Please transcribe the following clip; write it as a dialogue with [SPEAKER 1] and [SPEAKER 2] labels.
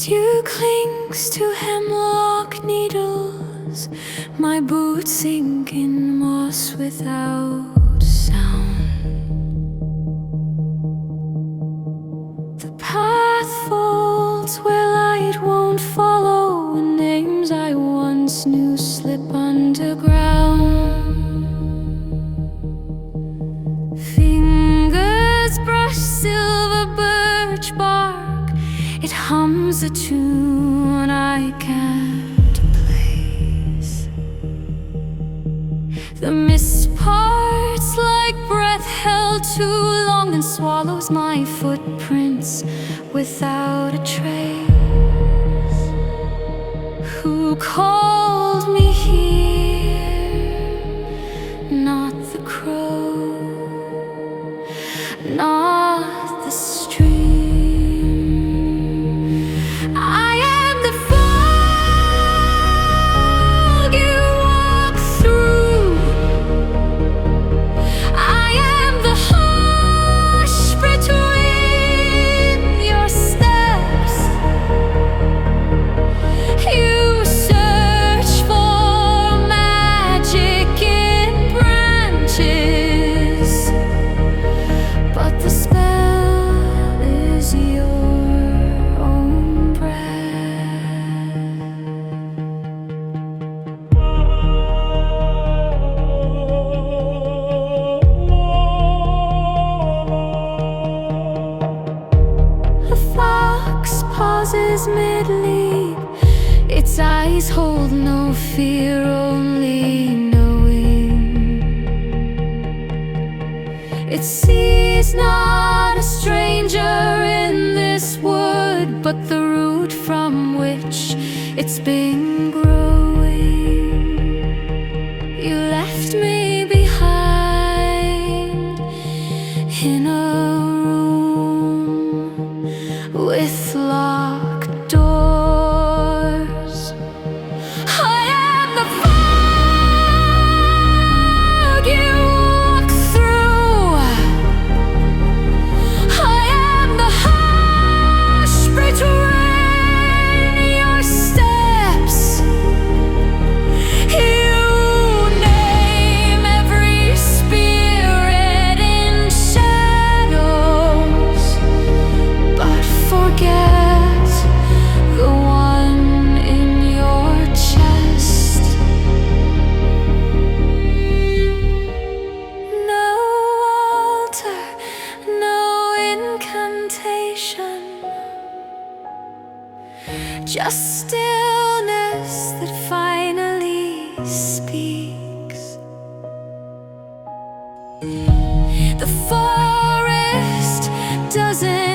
[SPEAKER 1] Dew clings to hemlock needles, my boots sink in moss without sound. The path folds where light won't follow, and names I once knew slip underground. Fingers brush silver birch bark, it hums a tune I can't place. The mist parts like breath held too long and swallows my footprints without a trace. Who called me here? Not the crow, not the stream. I am the fog you walk through. I am the hush between your steps. You search for magic in branches, but the spell is your own breath. A fox pauses mid-leap, its eyes hold no fear, only knowing. It sees not a stranger in this wood, but the root from which it's been growing. You left me behind in a room with locked doors. I am the fog you walk through. I am the hush between your steps. You name every spirit in shadows, but forget the one in your chest. No altar, no incantation, just stillness that finally speaks. The forest doesn't